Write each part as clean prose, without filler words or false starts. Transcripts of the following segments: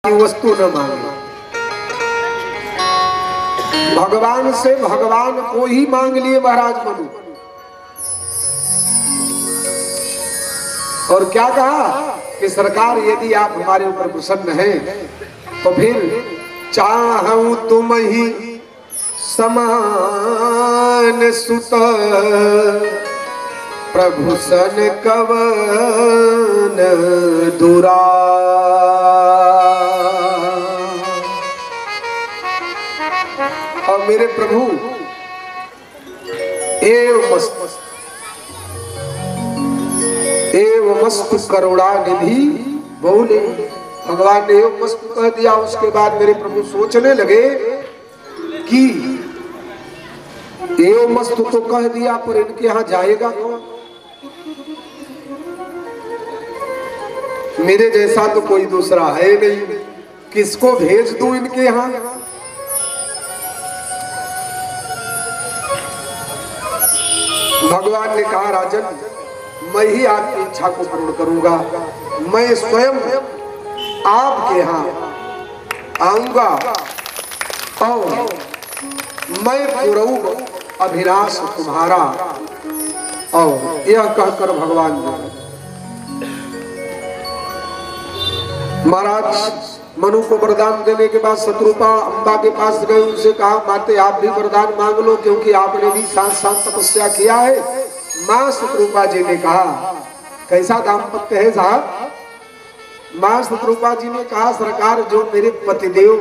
की वस्तु न मांगे। भगवान से भगवान को ही मांग लिए महाराज मनु। और क्या कहा कि सरकार यदि आप हमारे ऊपर प्रसन्न हैं तो फिर चाहूं तुम ही समान सुत प्रभु सन कवन दुरा। और मेरे प्रभु एव मस्तु करुणा निधि बोले। भगवान ने एव मस्तु कह दिया। उसके बाद मेरे प्रभु सोचने लगे कि एव मस्तु तो कह दिया पर इनके यहाँ जाएगा कौन? मेरे जैसा तो कोई दूसरा है नहीं, किसको भेज दूं इनके यहाँ? भगवान ने कहा राजन मैं ही आपकी इच्छा को पूर्ण करूंगा। मैं स्वयं आपके यहाँ आऊंगा और मैं पूरा अभिलाष तुम्हारा। और यह कहकर भगवान महाराज मनु को वरदान देने के बाद शत्रुपा अंबा के पास गए। उनसे कहा माते आप भी वरदान मांग लो क्योंकि आपने भी साथ साथ तपस्या किया है। माँ शत्रुपा जी ने कहा कैसा दाम्पत्य है साहब? माँ शत्रुपा जी ने कहा सरकार जो मेरे पतिदेव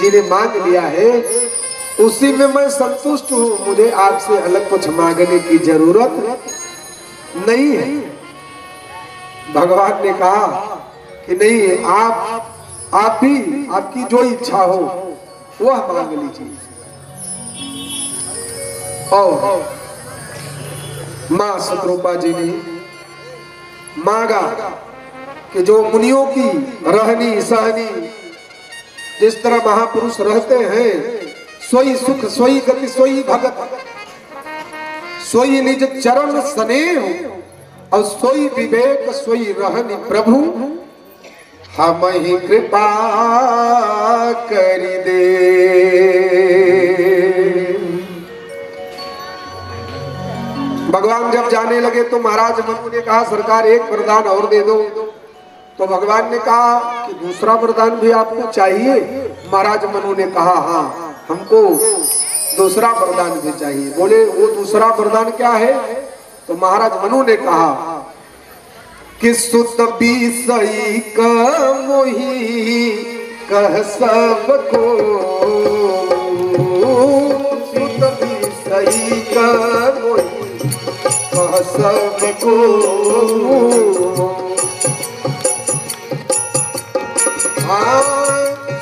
जी ने मांग लिया है उसी में मैं संतुष्ट हूँ। मुझे आपसे अलग कुछ मांगने की जरूरत नहीं है। भगवान ने कहा कि नहीं आप भी आपकी जो इच्छा हो वह मांग लीजिए। और मां शत्रुपा जी ने मांगा कि जो मुनियों की रहनी सहनी जिस तरह महापुरुष रहते हैं सोई सुख सोई गति सोई भगत सोई निज चरण स्नेह और सोई विवेक सोई रहनी प्रभु हम ही कृपा करी दे। भगवान जब जाने लगे तो महाराज मनु ने कहा सरकार एक वरदान और दे दो। तो भगवान ने कहा कि दूसरा वरदान भी आपको चाहिए? महाराज मनु ने कहा हाँ हमको दूसरा वरदान भी चाहिए। बोले वो दूसरा वरदान क्या है? तो महाराज मनु ने कहा कि सुत बीसई का मोही कह सबको सुत बीसई का मोही कह सबको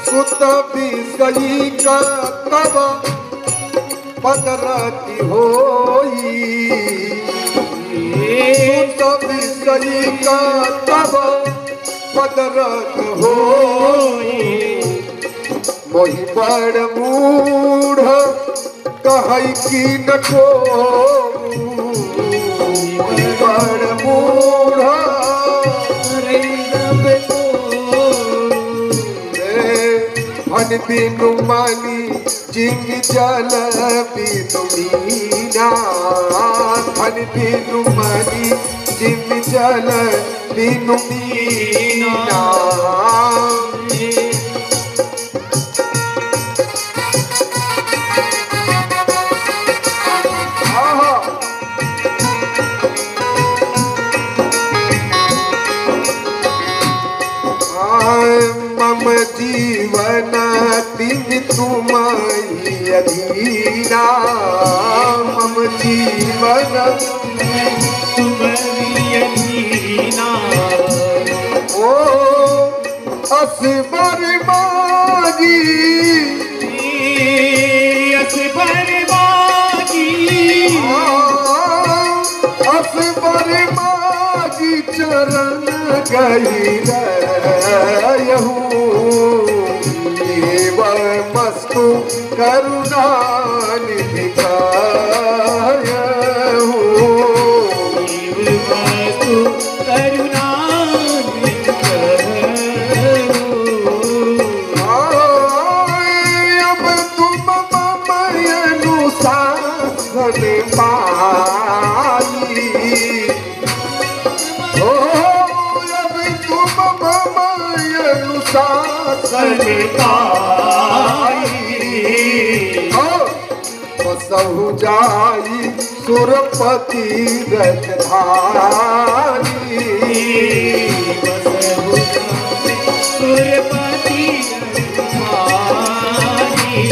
सुत बीसई का तब पद रति होई सुत बीसई का तब पद रत होई मोहि बड़ मूढ़ कहै की न को बड़ मूढ़ मन बिनु मानी जिन जल बिनु मीना मन बिनु मानी जिन जल बिनु मीना मम जीवन दिन तुम्हारी अधीना मम जीवन तुम्हारी अधीना ओ असबर मागी असबर मागी असबर मागी चरण गई मस्तु करुणा निधि मस्तु करुणा बसहु जाई सुरपति रजधानी सुरपति रजधानी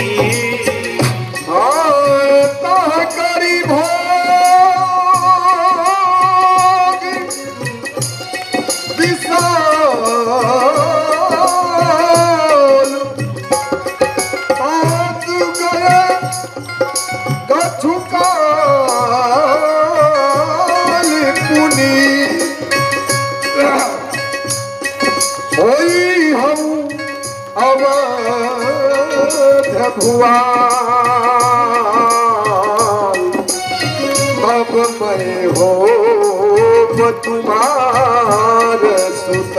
करी भोग विशाल पात गए कछुकाल पुनी होई हम अवध भुआ अब मैं हो तुम्हार सुत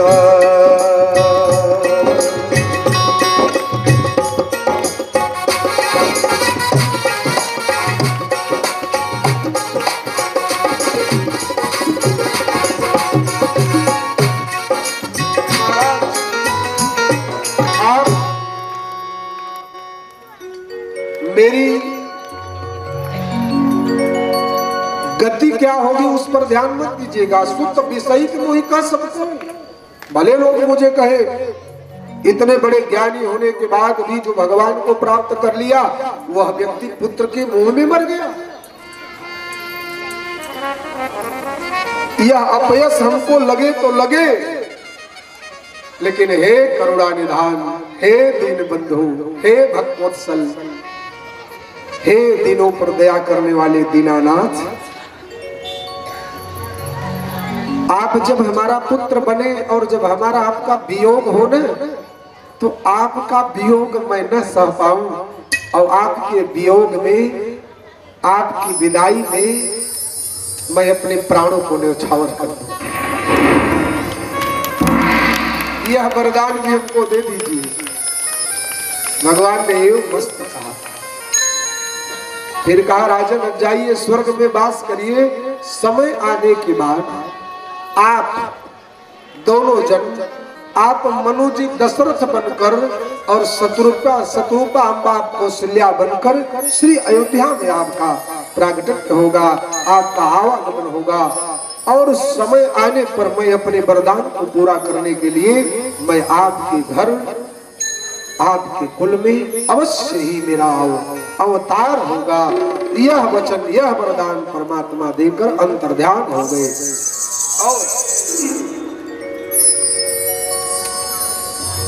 मेरी गति क्या होगी उस पर ध्यान मत दीजिएगा। सुत विषयिक मोहि का सबको, भले लोग मुझे कहे इतने बड़े ज्ञानी होने के बाद भी जो भगवान को प्राप्त कर लिया वह व्यक्ति पुत्र के मुंह में मर गया। यह अपयश हमको लगे तो लगे, लेकिन हे करुणा निधान, हे दीन बंधु, हे भक्तवत्सल, हे दीनों पर दया करने वाले दीनानाथ, आप जब हमारा पुत्र बने और जब हमारा आपका वियोग हो न, तो आपका वियोग मैं न सह पाऊं और आपके वियोग में, आपकी विदाई में मैं अपने प्राणों को न्यौछावर कर दूं। यह वरदान भी हमको दे दीजिए। भगवान ने मस्त कहा। फिर कहा राजन अब जाइए स्वर्ग में वास करिए, समय आने के बाद आप दोनों जन, आप मनु जी दशरथ बनकर और शत्रुपा अम्बा कौशल्या बनकर श्री अयोध्या में आपका प्रागट्य होगा, आपका आवागमन होगा। और समय आने पर मैं अपने वरदान को पूरा करने के लिए मैं आपके घर, आपके कुल में अवश्य ही मेरा अवतार होगा। यह वचन, यह वरदान परमात्मा देकर अंतर्ध्यान हो गए।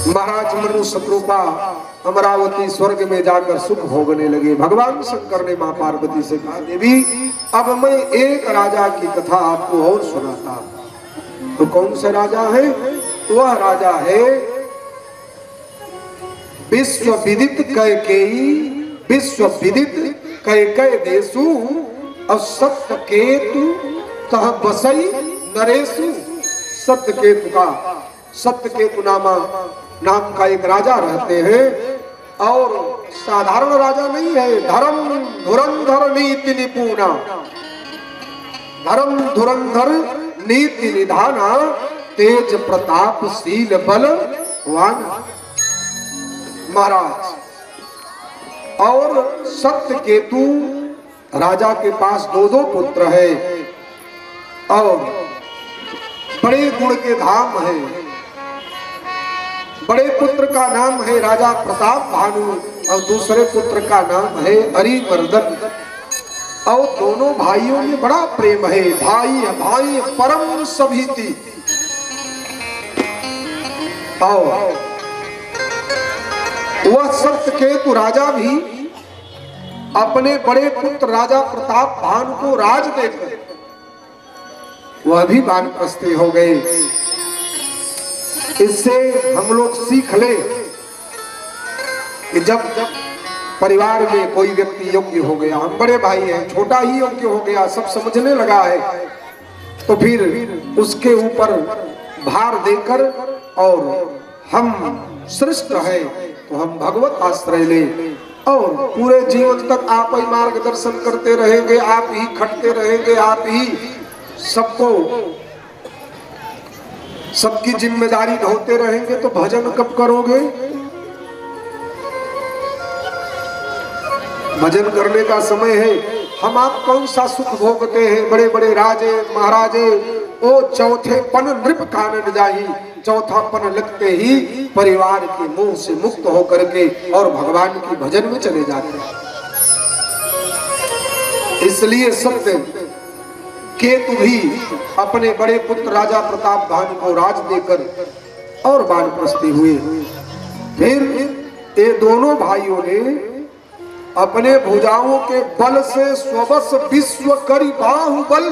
महाराज मनु शत्रुपा अमरावती स्वर्ग में जाकर सुख भोगने लगे। भगवान शंकर ने मां पार्वती से कहा, देवी अब मैं एक राजा की कथा आपको और सुनाता। तो कौन सा राजा है? वह राजा है विश्व विदित कैकेयी, विश्व विदित कैकेय देशु और सत्यकेतु तह बसई नरेशु। सत्यकेतु का, सत्यकेतु नाम का एक राजा रहते हैं और साधारण राजा नहीं है। धर्म धुरंधर नीति निपुणा, धर्म धुरंधर नीति निधाना, तेज प्रतापशील बलवान महाराज। और सत्यकेतु राजा के पास दो पुत्र है और बड़े गुण के धाम है। बड़े पुत्र का नाम है राजा प्रताप भानु और दूसरे पुत्र का नाम है हरिवर्धन। और दोनों भाइयों में बड़ा प्रेम है। भाई भाई परम सभीति। और वह सत्यकेतु राजा भी अपने बड़े पुत्र राजा प्रताप भानु को राज देकर वह भी वानप्रस्थी हो गए। इससे हम लोग सीख ले कि जब परिवार में कोई व्यक्ति योग्य हो गया, हम बड़े भाई हैं, छोटा ही योग्य हो गया, सब समझने लगा है, तो फिर उसके ऊपर भार देकर और हम श्रेष्ठ है तो हम भगवत आश्रय ले और पूरे जीवन तक आप ही मार्गदर्शन करते रहेंगे, आप ही खटते रहेंगे, आप ही सबको सबकी जिम्मेदारी ढोते रहेंगे तो भजन कब करोगे? भजन करने का समय है। हम आप कौन सा सुख भोगते हैं? बड़े बड़े राजे महाराजे ओ चौथेपन नृप कानन जाही, चौथापन लगते ही परिवार के मुंह से मुक्त होकर के और भगवान की भजन में चले जाते हैं। इसलिए सत्य केतु भी अपने बड़े पुत्र राजा प्रताप भानु को राज देकर और वानप्रस्थी हुए। फिर ये दोनों भाइयों ने अपने भुजाओं के बल से स्वबस विश्व करी बाहुबल,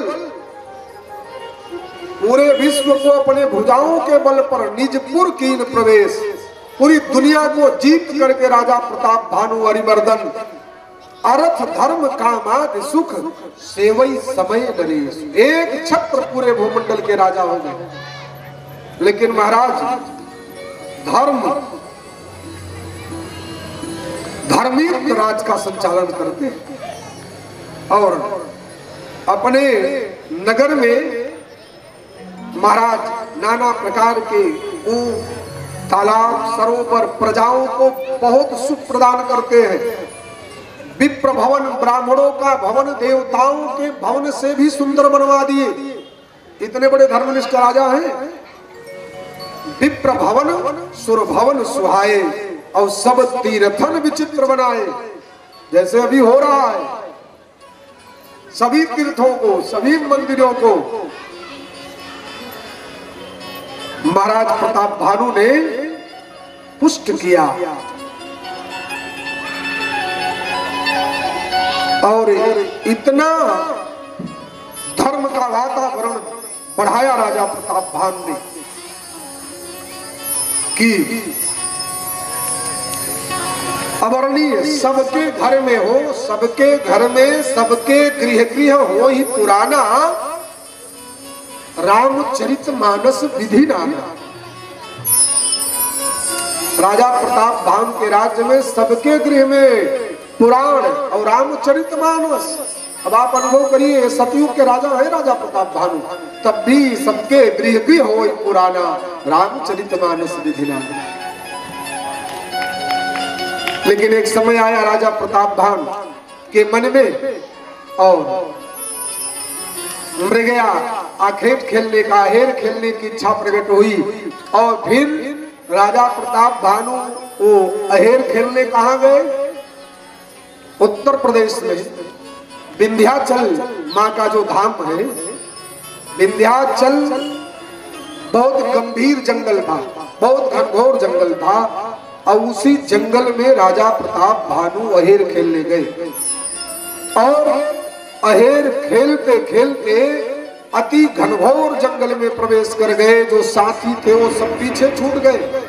पूरे विश्व को अपने भुजाओं के बल पर निजपुर कीन प्रवेश, पूरी दुनिया को जीत करके राजा प्रताप भानु हरिवर्धन अर्थ धर्म कामादि सुख सेवई समय नरेश, एक छत्र पूरे भूमंडल के राजा हो गए। लेकिन महाराज धार्मिक राज का संचालन करते और अपने नगर में महाराज नाना प्रकार के तालाब सरोवर प्रजाओं को बहुत सुख प्रदान करते हैं। विप्र भवन ब्राह्मणों का भवन देवताओं के भवन से भी सुंदर बनवा दिए। इतने बड़े धर्मनिष्ठ राजा हैं। विप्र भवन सुर भवन सुहाए और सब तीर्थन विचित्र बनाए। जैसे अभी हो रहा है, सभी तीर्थों को सभी मंदिरों को महाराज प्रताप भानु ने पुष्ट किया और इतना धर्म का वातावरण बढ़ाया राजा प्रताप भानु ने कि अवर्णीय सबके घर में हो, सबके घर में सबके गृह हो ही पुराना रामचरित मानस विधि नाना। राजा प्रताप भानु के राज्य में सबके गृह में पुराण और रामचरित मानस। अब आप अनुभव करिए, सतयुग के राजा है राजा प्रताप भानु, तब भी सबके गृह भी हो पुराना रामचरित मानस विधि नाना। लेकिन एक समय आया राजा प्रताप भानु के मन में और मृगया आखेट खेलने का अहेर खेलने की इच्छा प्रकट हुई और फिर राजा प्रताप भानु वो अहेर खेलने कहाँ गए? उत्तर प्रदेश में विंध्याचल माँ का जो धाम है, विंध्याचल बहुत गंभीर जंगल था, बहुत घनघोर जंगल था और उसी जंगल में राजा प्रताप भानु अहेर खेलने गए और अहेर खेलते खेलते अति घनघोर जंगल में प्रवेश कर गए। जो साथी थे वो सब पीछे छूट गए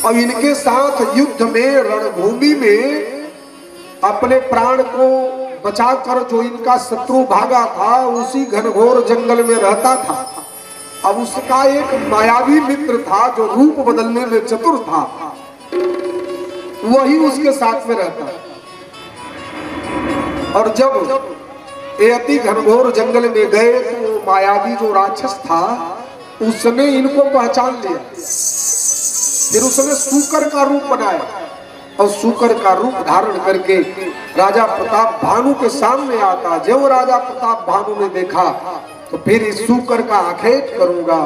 और इनके साथ युद्ध में रणभूमि में अपने प्राण को बचाकर जो इनका शत्रु भागा था उसी घनघोर जंगल में रहता था। अब उसका एक मायावी मित्र था जो रूप बदलने में चतुर था, वही उसके साथ में रहता। और जब ये अति घनघोर जंगल में गए तो मायावी जो राक्षस था उसने इनको पहचान लिया। फिर उसने सूकर का रूप बनाया और सूकर का रूप धारण करके राजा प्रताप भानु के सामने आता। जब राजा प्रताप भानु ने देखा तो फिर इस सूकर का आखेट करूंगा,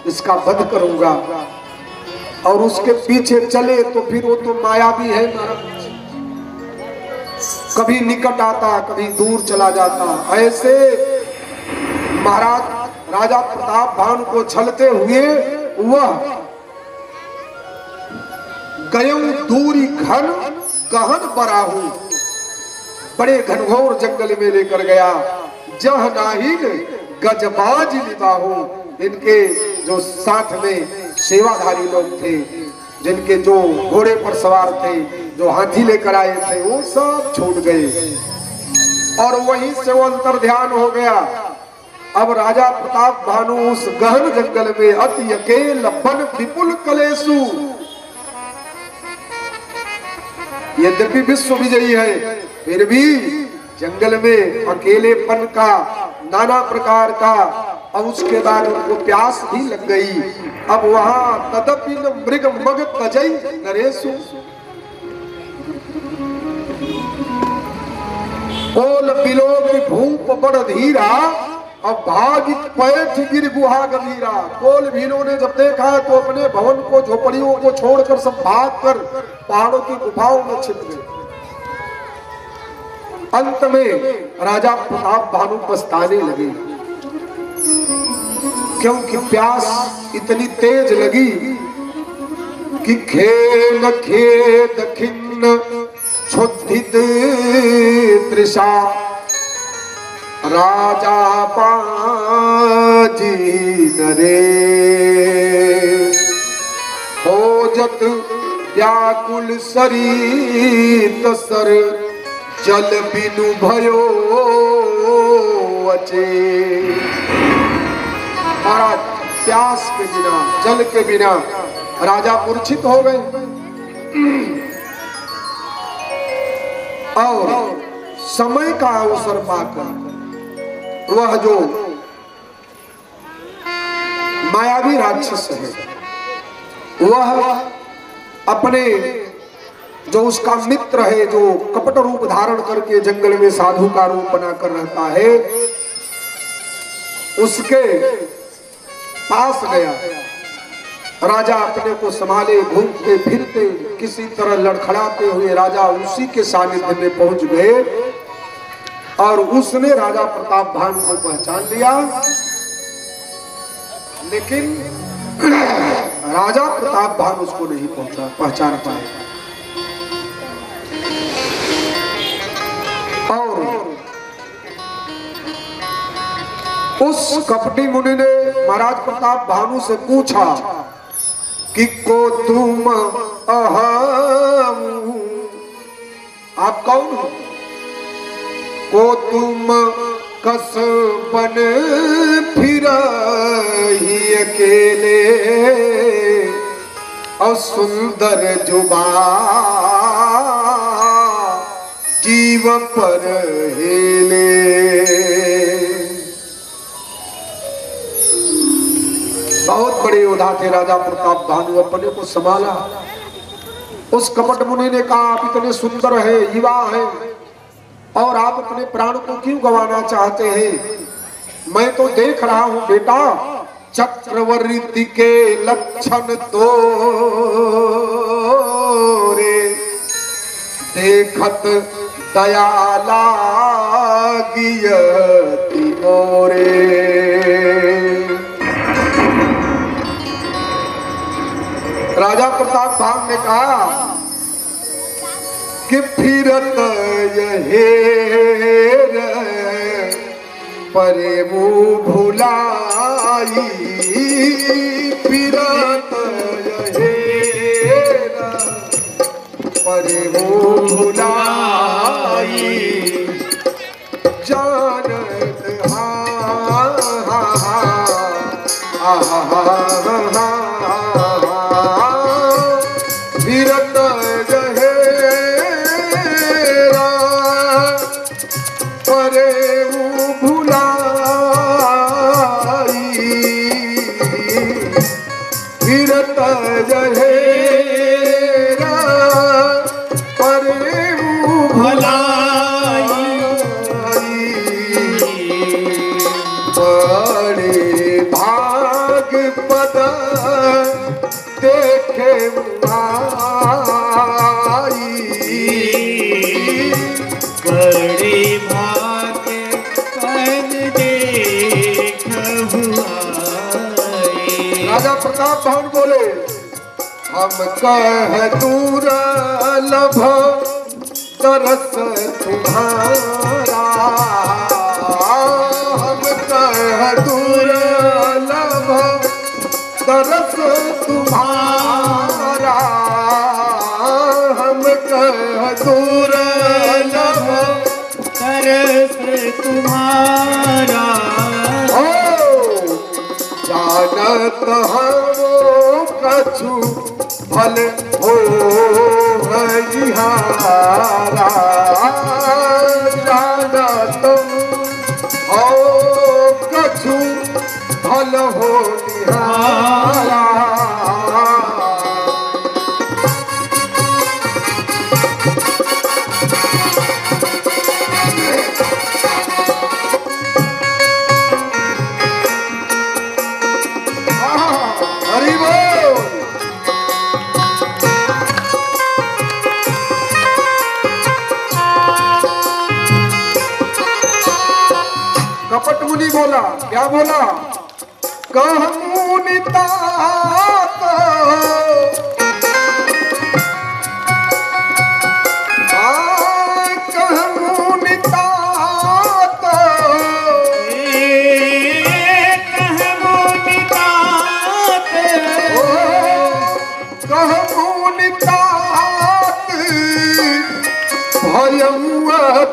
इसका वध करूंगा। और उसके पीछे चले तो फिर वो तो मायावी है, कभी निकट आता कभी दूर चला जाता। ऐसे महाराज राजा प्रताप भानु को छलते हुए वह गयो दूरी घन गहन बराहू, बड़े घनघोर जंगल में लेकर गया। जह नाहिन गजबाज निबाहू, इनके जो साथ में सेवाधारी लोग थे, जिनके जो घोड़े पर सवार थे, जो हाथी लेकर आए थे, वो सब छूट गए और वहीं से वो अंतर्ध्यान हो गया। अब राजा प्रताप भानु उस गहन जंगल में अति अकेल बन विपुल कलेसु, यद्यपि विश्व विजयी है फिर भी जंगल में अकेलेपन का नाना प्रकार का अब उसके बाद उनको प्यास भी लग गई। अब वहां तदपि न मृग मग तजई नरेशु, कोल बिलोक भूप बड़ धीरा, अब भागित पैठ गिर गुहा गंभीरा। कोल भीलों ने जब देखा तो अपने भवन को झोपड़ियों को छोड़कर सब भाग कर पहाड़ों की गुफाओं में छिप गए। अंत में राजा प्रताप भानु पछताने लगे, क्योंकि प्यास इतनी तेज लगी कि खेल खेद खिन्न क्षुधित तृषा, राजा पाजी नरे खोजत व्याकुल सरित सर, जल बिनु भयो अचे। महाराज प्यास के बिना, जल के बिना राजा मूर्छित हो गए और समय का अवसर पाकर वह जो मायावी राक्षस है वह अपने जो उसका मित्र है, जो कपट रूप धारण करके जंगल में साधु का रूप बनाकर रहता है, उसके पास गया। राजा अपने को संभाले, घूमते फिरते किसी तरह लड़खड़ाते हुए राजा उसी के सानिध्य में पहुंच गए और उसने राजा प्रताप भानु को पहचान लिया। लेकिन राजा प्रताप भानु उसको नहीं पहचान पाए। और उस कपटी मुनि ने महाराज प्रताप भानु से पूछा कि को तुम अहम, आप कौन हो? को तुम कस बन फिर ही अकेले, और सुंदर जुबा जीव पर हेले। बहुत बड़े योद्धा थे राजा प्रताप भानु, अपने को संभाला। उस कपट मुनि ने कहा, आप इतने सुंदर है, युवा है, और आप अपने प्राण को क्यों गंवाना चाहते हैं? मैं तो देख रहा हूं बेटा, चक्रवर्ती के लक्षण तो रे देखत दया लागियति मोरे। राजा प्रताप भानु ने कहा कि फिरत यहेर परे मुँह भुलाई, फिरत यहेर परे मुँह भुलाई, जानत फिरत यहेरा परे मुँह भुलाई, फिरत यहेरा परे मुँह भुलाई, बड़े भाग पद देखे बड़े भाग पद देख राजा प्रताप भानु बोले, हम कह दूर लभ तरस तुम्हारा, हम कह दूर लभ तरस तुम्हारा, हम कह दूर लभ तरस तुम्हारा। जानत हमो कछु भल हो हरिहारा, जानत हो कछु बोला, क्या बोला? कहमुनिता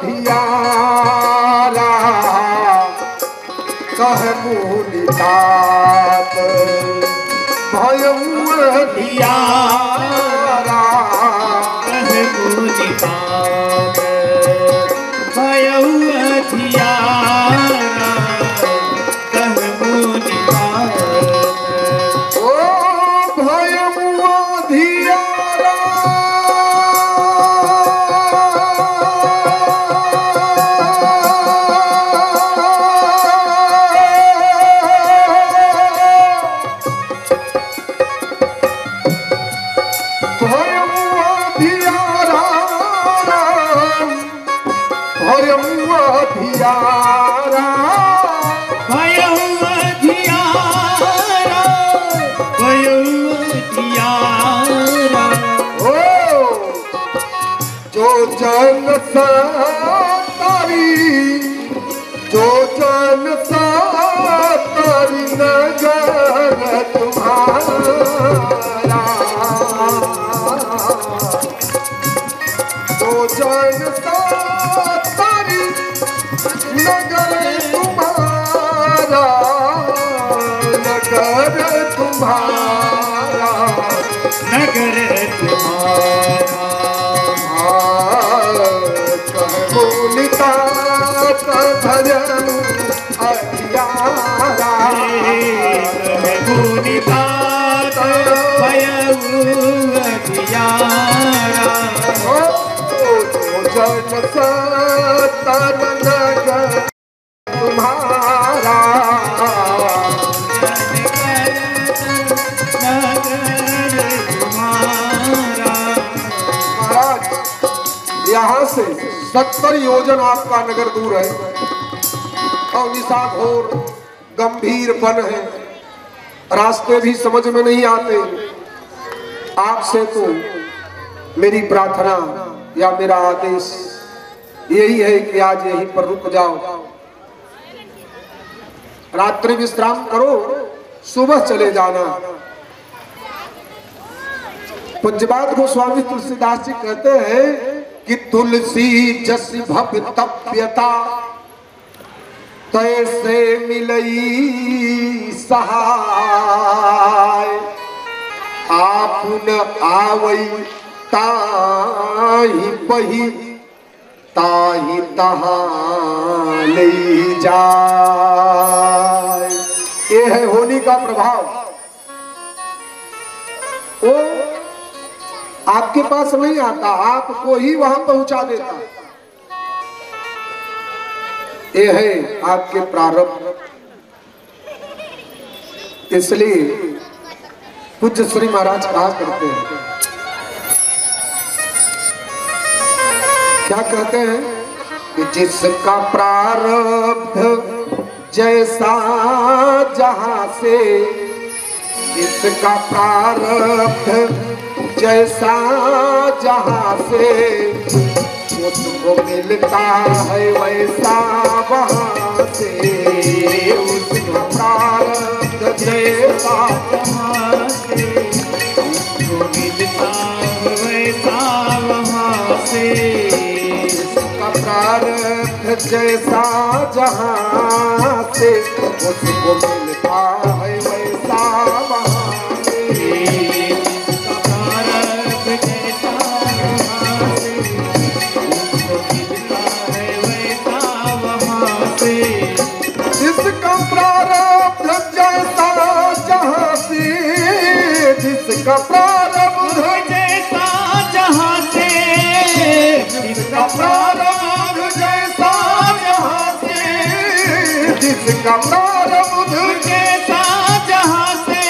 धियारा कहमुनितात भयं धियारा कहमुनितात भयं धियारा कहमुनितात ओ भयं धियारा जन सातारी जो जन सातारी नगर तुम्हारा जो जन सातारी नगर तुम्हारा नगर तुम्हारा नगर तुम्हारा कहमुनितात भयं धियारा कहमुनितात भयं धियारा जन सतर नगर तुम्हारा महाराज यहाँ से 70 योजन आपका नगर दूर है और निशाघोर गंभीर वन है, रास्ते भी समझ में नहीं आते। आपसे तो मेरी प्रार्थना या मेरा आदेश यही है कि आज यहीं पर रुक जाओ, रात्रि विश्राम करो, सुबह चले जाना। पूज्यपाद गोस्वामी तुलसीदास जी कहते हैं कि तुलसी जस भवितव्यता तैसे मिलई सहाय, आपुन आवई ताहि पही ताहि तहाँ ले जाए। ये है होली का प्रभाव। वो आपके पास नहीं आता, आपको ही वहां पहुंचा देता। ये है आपके प्रारब्ध। इसलिए पूज्य श्री महाराज कहा करते हैं, क्या कहते हैं कि जिसका प्रारब्ध जैसा जहां से, जिसका प्रारब्ध जैसा जहां से उसको मिलता है वैसा वहां से, उसको प्रारब्ध जैसा जहाँ से उसको मिलता है वैसा वहाँ से, उसका प्रारब्ध जैसा जहां से उसको मिलता है वैसा वहां से, उसका प्रारब्ध जैसा वहाँ से उसको मिलता है वैसा वहाँ से, जिसका प्रारब्ध जैसा जहां से, जिसका प्रारब्ध जैसा जहाँ से, जिसका प्रारब्ध जैसा जहां से, जिसका प्रारब्ध जैसा जहाँ से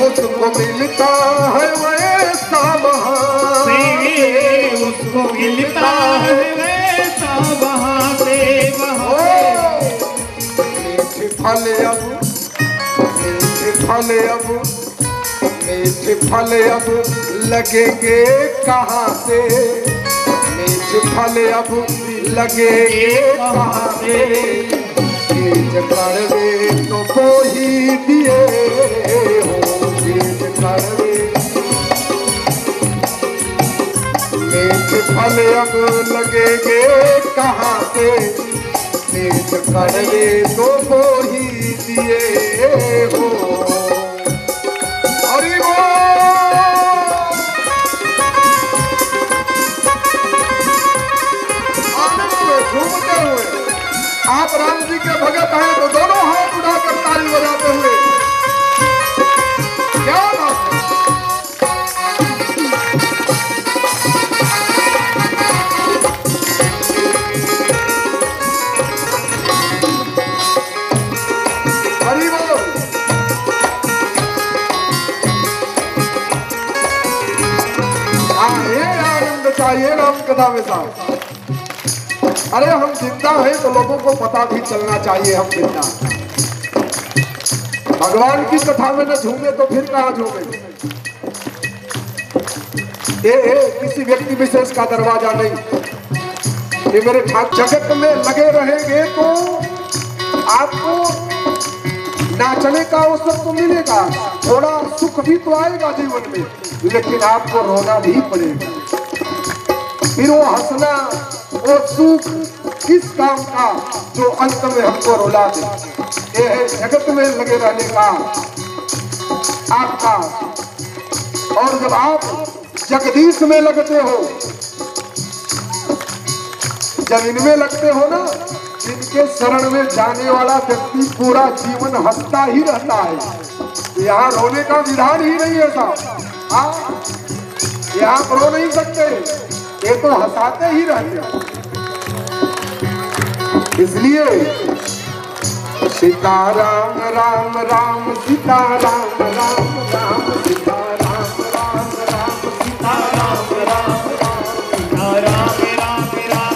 उसको मिलता है वैसा वहां से, उसको मिलता है वैसा वहाँ से, वहाँ मीठे फल अब लगेंगे कहाँ से, मीठे फल अब लगेंगे कहाँ से, बीज कड़वे तो वो ही दिए हो, बीज कड़वे मीठे फल अब लगेंगे कहाँ से, बीज कड़वे तो वो ही दिए हो। आप राम जी के भगत हैं तो दोनों हाथ उठाकर ताली बजाते हुए क्या बात है। हरि बोल। हाँ, ये आनंद चाहिए राम कथा में साहब। अरे हम जिंदा हैं तो लोगों को पता भी चलना चाहिए हम जिंदा। भगवान की कथा में न झूमे तो फिर कहाँ झूमे। ये किसी व्यक्ति विशेष का दरवाजा नहीं। ये मेरे ठाकुर जगत में लगे रहेंगे तो आपको नाचने का अवसर तो मिलेगा, थोड़ा सुख भी तो आएगा जीवन में, लेकिन आपको रोना भी पड़ेगा। फिर वो हंसना वो सुख किस काम का जो अंत में हमको रुला दे। ये है जगत में लगे रहने का आपका। और जब आप जगदीश में लगते हो, जब इनमें लगते हो ना, इनके शरण में जाने वाला व्यक्ति पूरा जीवन हंसता ही रहता है। यहाँ रोने का विधान ही नहीं है साहब। हाँ, ये आप रो नहीं सकते, ये तो हंसाते ही रहते। इसलिए सीताराम राम राम सीताराम राम राम सीताराम राम राम सीताराम राम राम सीताराम राम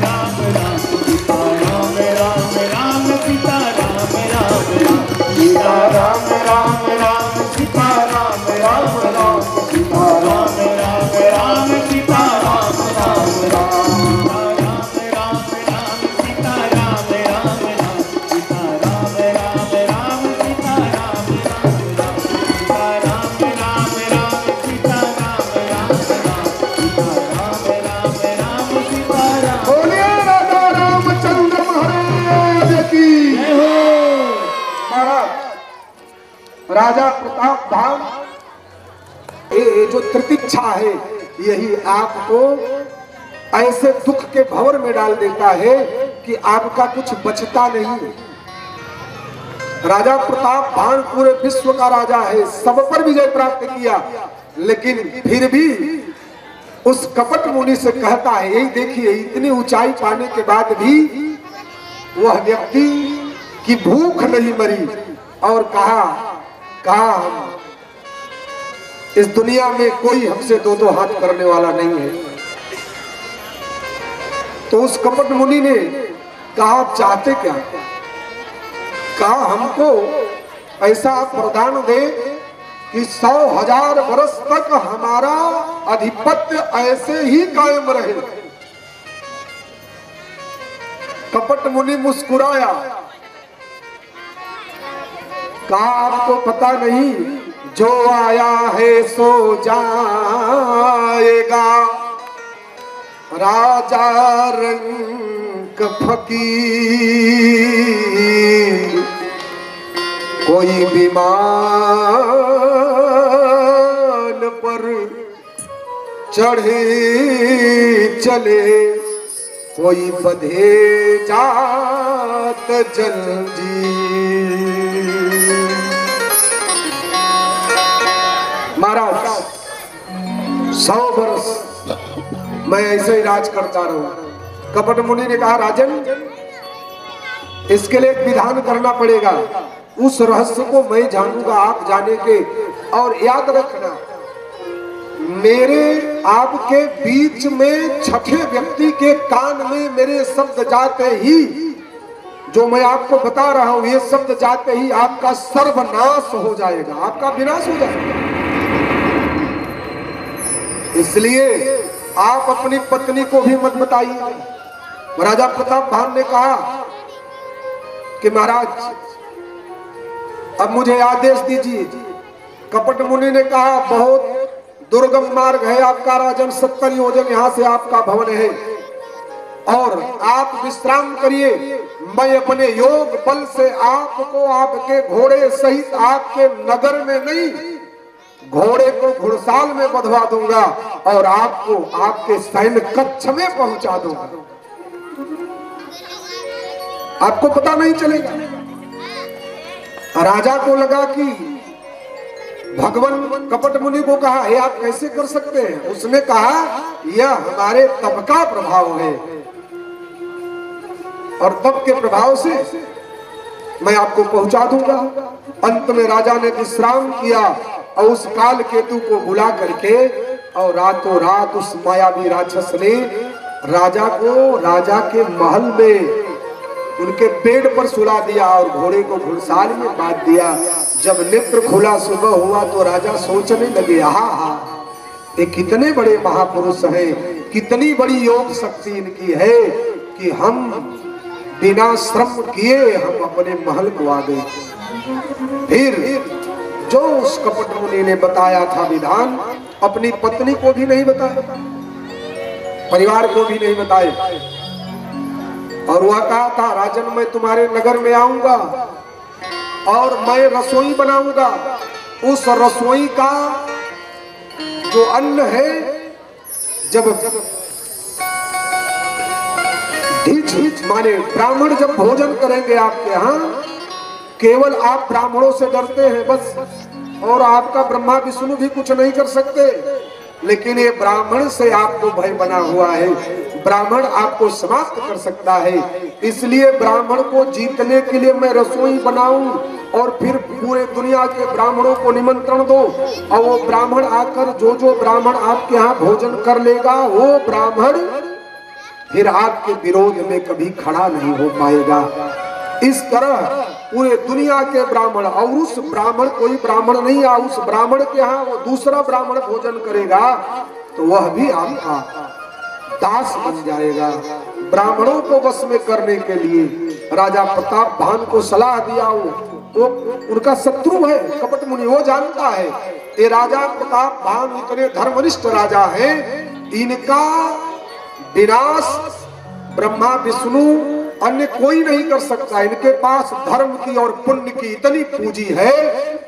राम राम सीताराम राम राम सीताराम राम राम राम राम सीताराम राम राम सीताराम राम राम सीताराम राम राम। राजा प्रताप धाम ये जो प्रतीक्षा है यही आपको ऐसे दुख के भंवर में डाल देता है कि आपका कुछ बचता नहीं। राजा प्रताप भान पूरे विश्व का राजा है, सब पर विजय प्राप्त किया, लेकिन फिर भी उस कपट मुनि से कहता है, यही देखिए इतनी ऊंचाई पाने के बाद भी वह व्यक्ति की भूख नहीं मरी और कहा हम इस दुनिया में कोई हमसे दो दो हाथ करने वाला नहीं है। तो उस कपट मुनि ने कहा आप चाहते क्या? कहा हमको ऐसा प्रदान दे कि 100,000 वर्ष तक हमारा आधिपत्य ऐसे ही कायम रहे। कपट मुनि मुस्कुराया, कहा आपको पता नहीं जो आया है सो जाएगा, राजा रंग फकीर कोई विमान पर चढ़े चले, कोई बधे जात जंजीर। महाराज 100 वर्ष मैं ऐसे ही राज करता रहूं। कपट मुनि ने कहा राजन इसके लिए एक विधान करना पड़ेगा, उस रहस्य को मैं जानूंगा आप जानेंगे। और याद रखना मेरे आपके बीच में छठे व्यक्ति के कान में मेरे शब्द जाते ही जो मैं आपको बता रहा हूं ये शब्द जाते ही आपका सर्वनाश हो जाएगा, आपका विनाश हो जाएगा। इसलिए आप अपनी पत्नी को भी मत बताइए। राजा प्रताप भान ने कहा कि महाराज अब मुझे आदेश दीजिए। कपट मुनि ने कहा बहुत दुर्गम मार्ग है आपका राजन, 70 योजन यहाँ से आपका भवन है और आप विश्राम करिए। मैं अपने योग बल से आपको आपके घोड़े सहित आपके नगर में नहीं, घोड़े को घुड़साल में बंधवा दूंगा और आपको आपके सैन्य कक्ष में पहुंचा दूंगा, आपको पता नहीं चलेगा। राजा को लगा कि भगवान कपट मुनि को कहा हे आप कैसे कर सकते हैं। उसने कहा यह हमारे तप का प्रभाव है और तप के प्रभाव से मैं आपको पहुंचा दूंगा। अंत में राजा ने विश्राम किया और उस काल केतु को बुला करके और रातों रात उस मायावी राक्षस ने राजा को राजा के महल में उनके पेड़ पर सुला दिया और घोड़े को घुड़साल में बांध दिया। जब नेत्र खुला सुबह हुआ तो राजा सोचने लगे हा ये कितने बड़े महापुरुष हैं, कितनी बड़ी योग शक्ति इनकी है कि हम बिना श्रम किए हम अपने महल को आ गए। फिर जो उस कपट मुनि ने बताया था विधान अपनी पत्नी को भी नहीं बताया, परिवार को भी नहीं बताए और वह कहा था राजन मैं तुम्हारे नगर में आऊंगा और मैं रसोई बनाऊंगा। उस रसोई का जो अन्न है जब माने ब्राह्मण जब भोजन करेंगे आपके यहाँ, केवल आप ब्राह्मणों से डरते हैं बस और आपका ब्रह्मा विष्णु भी कुछ नहीं कर सकते, लेकिन ये ब्राह्मण से आपको भय बना हुआ है, ब्राह्मण आपको समाप्त कर सकता है। इसलिए ब्राह्मण को जीतने के लिए मैं रसोई बनाऊं और फिर पूरे दुनिया के ब्राह्मणों को निमंत्रण दो और वो ब्राह्मण आकर जो ब्राह्मण आपके यहाँ भोजन कर लेगा वो ब्राह्मण फिर आपके विरोध में कभी खड़ा नहीं हो पाएगा। इस तरह पूरे दुनिया के ब्राह्मण और उस ब्राह्मण कोई ब्राह्मण नहीं आ उस ब्राह्मण के यहाँ वो दूसरा ब्राह्मण भोजन करेगा तो वह भी आपका दास बन जाएगा। ब्राह्मणों को वश में करने के लिए राजा प्रताप भान को सलाह दिया। वो उनका शत्रु है कपट मुनि, वो जानता है ये राजा प्रताप भान इतने धर्मनिष्ठ राजा हैं, इनका विनाश ब्रह्मा विष्णु अन्य कोई नहीं कर सकता। इनके पास धर्म की और पुण्य की इतनी पूंजी है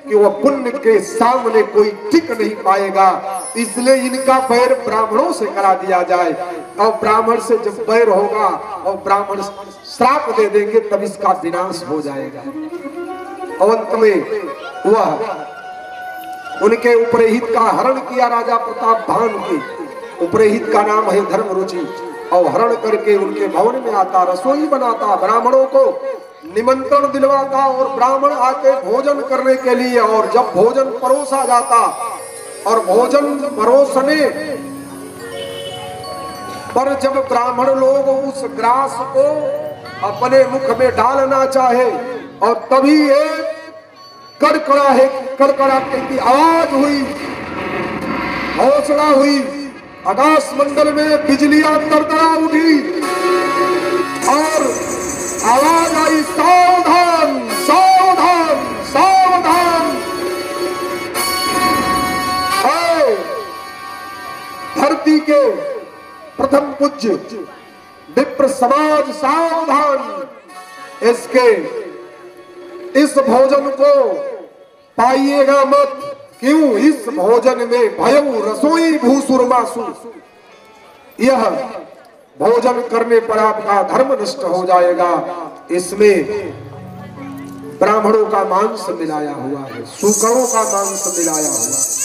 कि वह पुण्य के सामने कोई टिक नहीं पाएगा। इसलिए इनका बैर ब्राह्मणों से करा दिया जाए और ब्राह्मण से जब बैर होगा और ब्राह्मण श्राप दे देंगे तब इसका विनाश हो जाएगा। अंत में वह उनके उपरहित का हरण किया। राजा प्रताप भान के उपरहित का नाम है धर्म रुचि और हरण करके उनके भवन में आता, रसोई बनाता, ब्राह्मणों को निमंत्रण दिलवाता और ब्राह्मण आके भोजन करने के लिए। और जब भोजन परोसा जाता और भोजन परोसने पर जब ब्राह्मण लोग उस ग्रास को अपने मुख में डालना चाहे और तभी एक कड़कड़ाहट की आवाज हुई, घोषणा हुई, आकाश मंडल में बिजलियां तड़तड़ा उठी और आवाज आई सावधान सावधान सावधान। धरती के प्रथम पूज्य विप्र समाज सावधान, इसके इस भोजन को पाइएगा मत। क्यों? इस भोजन में भयउ रसोई भूसुरमासु, यह भोजन करने पर आपका धर्म नष्ट हो जाएगा। इसमें ब्राह्मणों का मांस मिलाया हुआ है, सूकरों का मांस मिलाया हुआ है।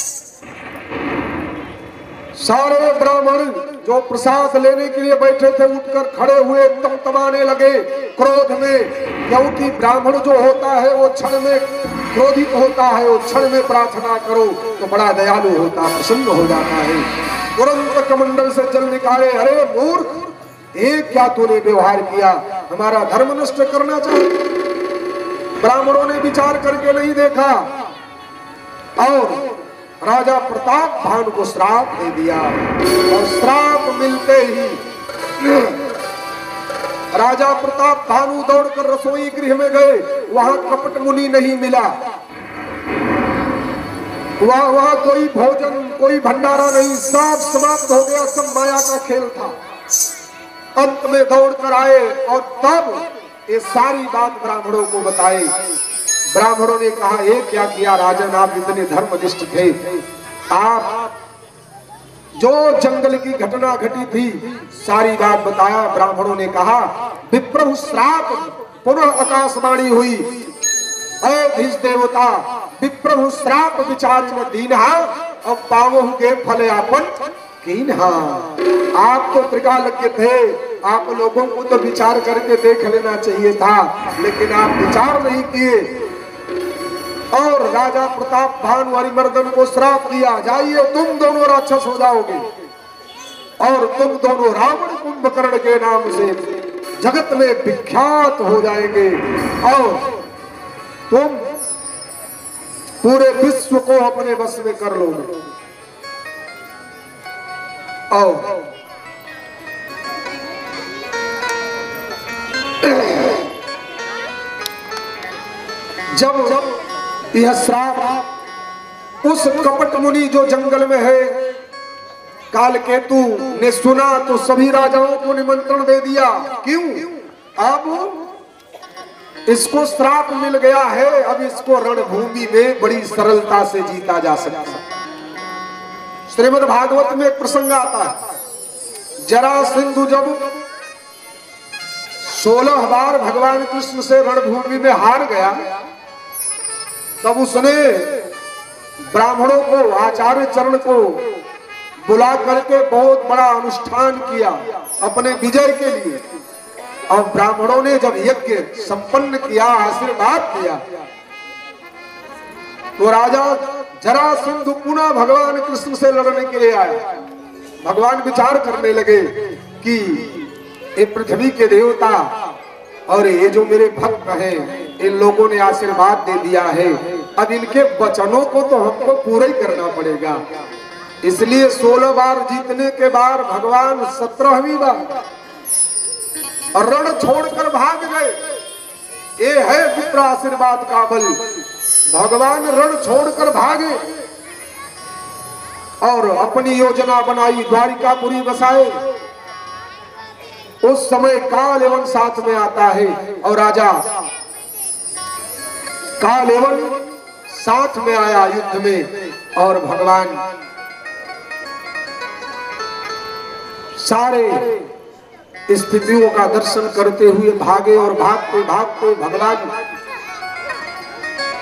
सारे ब्राह्मण जो प्रसाद लेने के लिए बैठे थे उठकर खड़े हुए, तमतमाने लगे क्रोध में, क्योंकि ब्राह्मण जो होता है वो क्षण में क्रोधित होता है, वो क्षण में प्रार्थना करो तो बड़ा दयालु होता, प्रसन्न हो जाता है। तुरंत कमंडल से जल निकाले, अरे मूर्ख, ये क्या तूने व्यवहार किया? हमारा धर्म नष्ट करना चाहते। ब्राह्मणों ने विचार करके नहीं देखा और राजा प्रताप भानु को श्राप दे दिया। और श्राप मिलते ही राजा प्रताप भानु दौड़कर रसोई गृह में गए। वहां कपट मुनि नहीं मिला, वहां कोई भोजन कोई भंडारा नहीं, सब समाप्त हो गया, सब माया का खेल था। अंत में दौड़कर आए और तब ये सारी बात ब्राह्मणों को बताई। ब्राह्मणों ने कहा, ये क्या किया राजन, आप इतने धर्मनिष्ठ थे, आप जो जंगल की घटना घटी थी सारी बात बताया। ब्राह्मणों ने कहा, विप्रभु श्राप, पुनः आकाशवाणी हुई, अधीश देवता विप्रभु श्राप विचार न दीन्हा, अब पावहु के फल आपन कीन्हा। आप तो त्रिकालज्ञ थे, आप लोगों को तो विचार करके देख लेना चाहिए था, लेकिन आप विचार नहीं किए और राजा प्रताप भानु हरिमर्दन को श्राप दिया, जाइए तुम दोनों राक्षस हो जाओगे और तुम दोनों रावण कुंभकर्ण के नाम से जगत में विख्यात हो जाएंगे और तुम पूरे विश्व को अपने वश में कर लोगे। और जब यह श्राप उस कपट मुनि जो जंगल में है कालकेतु ने सुना तो सभी राजाओं को निमंत्रण दे दिया। क्यों? अब इसको श्राप मिल गया है, अब इसको रणभूमि में बड़ी सरलता से जीता जा सकता है। श्रीमद् भागवत में एक प्रसंग आता है, जरासंध जब 16 बार भगवान कृष्ण से रणभूमि में हार गया, तब उसने ब्राह्मणों को, आचार्य चरण को बुला करके बहुत बड़ा अनुष्ठान किया अपने विजय के लिए। और ब्राह्मणों ने जब यज्ञ संपन्न किया, आशीर्वाद दिया, तो राजा जरासंध पुनः भगवान कृष्ण से लड़ने के लिए आया। भगवान विचार करने लगे कि ये पृथ्वी के देवता और ये जो मेरे भक्त हैं, इन लोगों ने आशीर्वाद दे दिया है, अब इनके वचनों को तो हमको पूरा ही करना पड़ेगा। इसलिए 16 बार जीतने के बाद भगवान 17वीं बार रण छोड़कर भाग गए। ये है विप्र आशीर्वाद का बल। भगवान रण छोड़कर भागे और अपनी योजना बनाई, द्वारिकापुरी बसाए। उस समय काल एवं साथ में आता है और राजा काल एवं साथ में आया युद्ध में, और भगवान सारे स्थितियों का दर्शन करते हुए भागे और भागते भागते भगवान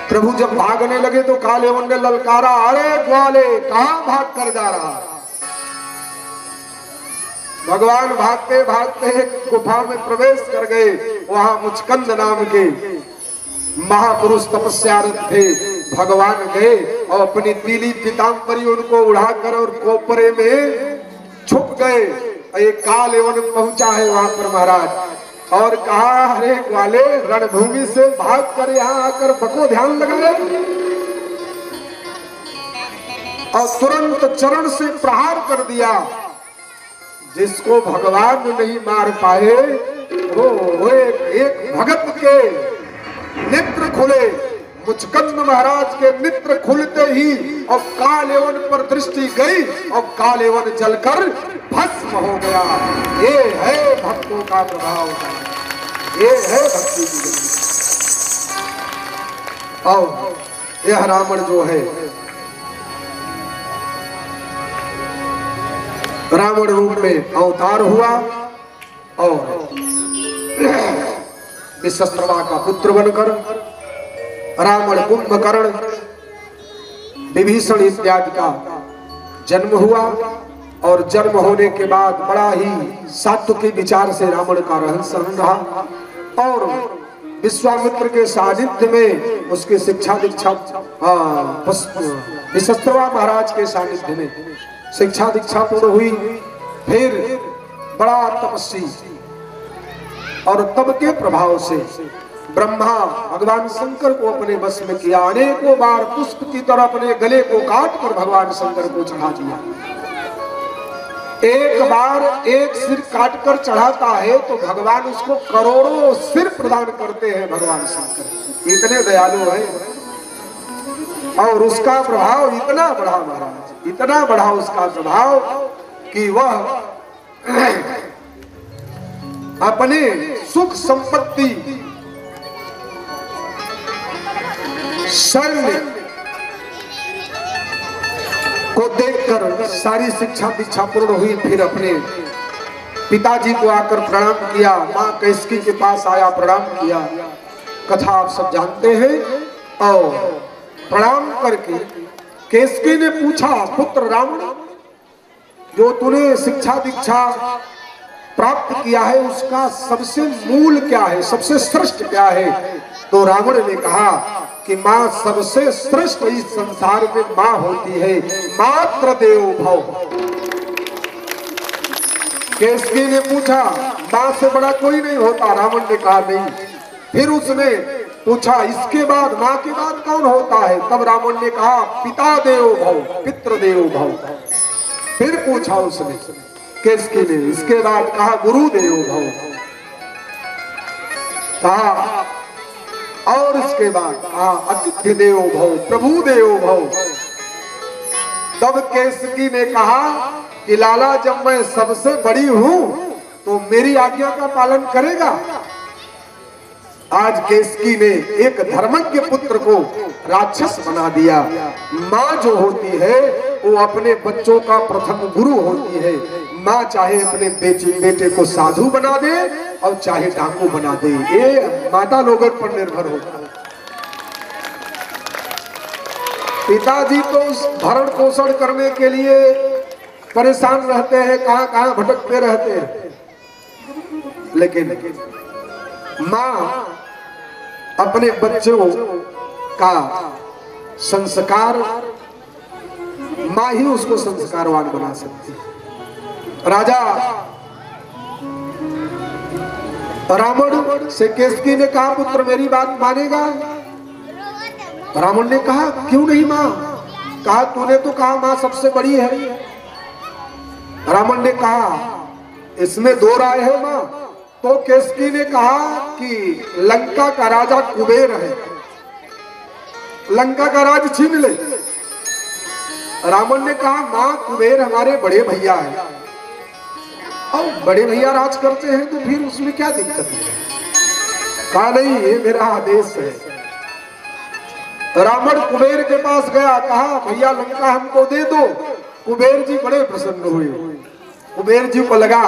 प्रभु जब भागने लगे तो कालेवन ने ललकारा, अरे ग्वाले कहां भाग कर जा रहा। भगवान भागते भागते गुफा में प्रवेश कर गए। वहां मुचकंद नाम के महापुरुष तपस्यारत थे। भगवान गए और अपनी पीली पीतांबरी उनको उड़ाकर और कोपरे में छुप गए। एक काल एवं पहुंचा है वहां पर महाराज और कहा, अरे ग्वाले रणभूमि से भाग कर यहाँ आकर बको ध्यान लगा रहे, और तुरंत चरण से प्रहार कर दिया। जिसको भगवान नहीं मार पाए वो एक भगत के नेत्र खुले। मुचकंद महाराज के नेत्र खुलते ही और कालेवन पर दृष्टि गई और कालेवन जलकर भस्म हो गया। ये है भक्तों का प्रभाव, ये है भक्ति की गति। और यह रावण जो है रावण रूप में अवतार हुआ और विशस्त्रवा का पुत्र बनकर रावण कुंभकर्ण विभीषण इत्यादि का जन्म हुआ। और जन्म होने के बाद बड़ा ही सात्विकी विचार से रावण का रहन सहन रहा और विश्वामित्र के सानिध्य में उसकी शिक्षा दीक्षा, विशस्त्रवा महाराज के सानिध्य में शिक्षा दीक्षा पूर्ण हुई। फिर बड़ा तपस्वी और तब के प्रभाव से ब्रह्मा भगवान शंकर को अपने बस में किया। अनेकों बार पुष्प की तरह अपने गले को काट कर भगवान शंकर को चढ़ा दिया। एक बार एक सिर काट कर चढ़ाता है तो भगवान उसको करोड़ों सिर प्रदान करते हैं। भगवान शंकर इतने दयालु हैं और उसका प्रभाव इतना बढ़ा महाराज, इतना बढ़ा उसका प्रभाव कि वह अपने सुख संपत्ति शर्म को देखकर सारी शिक्षा दीक्षा पूर्ण हुई। फिर अपने पिताजी को आकर प्रणाम किया, मां कैसकी के पास आया, प्रणाम किया। कथा आप सब जानते हैं। और प्रणाम करके कैसकी ने पूछा, पुत्र रावण, जो तूने शिक्षा दीक्षा प्राप्त किया है उसका सबसे मूल क्या है, सबसे श्रेष्ठ क्या है? तो रावण ने कहा कि माँ सबसे श्रेष्ठ इस संसार में माँ होती है, मात्र देव भव। कैसकी ने पूछा, माँ से बड़ा कोई नहीं होता? रावण ने कहा नहीं। फिर उसने पूछा, इसके बाद माँ के बाद कौन होता है? तब रावण ने कहा, पिता देव भव, पितृ देव भव। फिर पूछा उसने कैसकी ने, इसके बाद कहा गुरु देव भव, कहा और इसके बाद अतिथि देव भव, प्रभु देव भव। तब कैसकी ने कहा कि लाला, जब मैं सबसे बड़ी हूं तो मेरी आज्ञा का पालन करेगा? आज कैसकी ने एक धर्मज्ञ पुत्र को राक्षस बना दिया। माँ जो होती है वो अपने बच्चों का प्रथम गुरु होती है। माँ चाहे अपने बेटे को साधु बना दे और चाहे डाकू बना दे, ये माता लोगों पर निर्भर होता है। पिताजी तो उस भरण पोषण करने के लिए परेशान रहते हैं, कहां कहां भटकते रहते हैं, लेकिन माँ अपने बच्चों का संस्कार, माँ ही उसको संस्कारवान बना सकती है। राजा रावण से कैसकी ने कहा, पुत्र मेरी बात मानेगा? रावण ने कहा, क्यों नहीं माँ? कहा, तूने तो कहा माँ सबसे बड़ी है। रावण ने कहा, इसमें दो राय है माँ। तो कैसकी ने कहा कि लंका का राजा कुबेर है, लंका का राज छीन ले। रावण ने कहा, माँ कुबेर हमारे बड़े भैया है और बड़े भैया राज करते हैं तो फिर उसमें क्या दिक्कत है? कहा नहीं, ये मेरा आदेश है। रावण कुबेर के पास गया, कहा भैया लंका हमको दे दो। कुबेर जी बड़े प्रसन्न हुए। कुबेर जी को लगा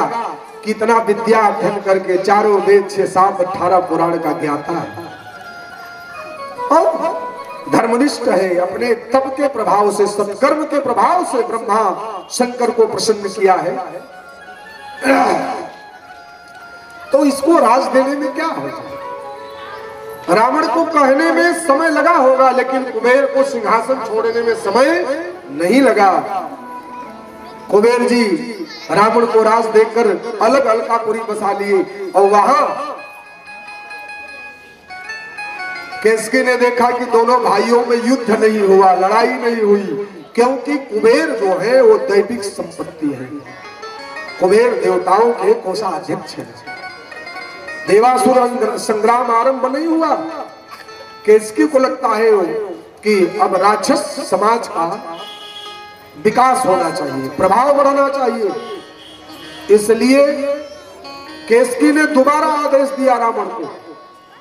कितना विद्या अध्ययन करके चारों वेद 6 7 18 पुराण का ज्ञाता है और धर्मनिष्ठ है। अपने तप के प्रभाव से, सत्कर्म के प्रभाव से ब्रह्मा शंकर को प्रसन्न किया है। तो इसको राज देने में क्या है? रावण को कहने में समय लगा होगा, लेकिन कुबेर को सिंहासन छोड़ने में समय नहीं लगा। कुबेर जी रावण को राज देकर अलग अलकापुरी बसा लिए और वहां कैसकी ने देखा कि दोनों भाइयों में युद्ध नहीं हुआ, लड़ाई नहीं हुई, क्योंकि कुबेर जो है वो दैविक संपत्ति है। कुबेर देवताओं के कोषाध्यक्ष है। देवासुर संग्राम आरंभ नहीं हुआ। कैसकी को लगता है कि अब राक्षस समाज का विकास होना चाहिए, प्रभाव बढ़ाना चाहिए। इसलिए कैसकी ने दोबारा आदेश दिया रावण को,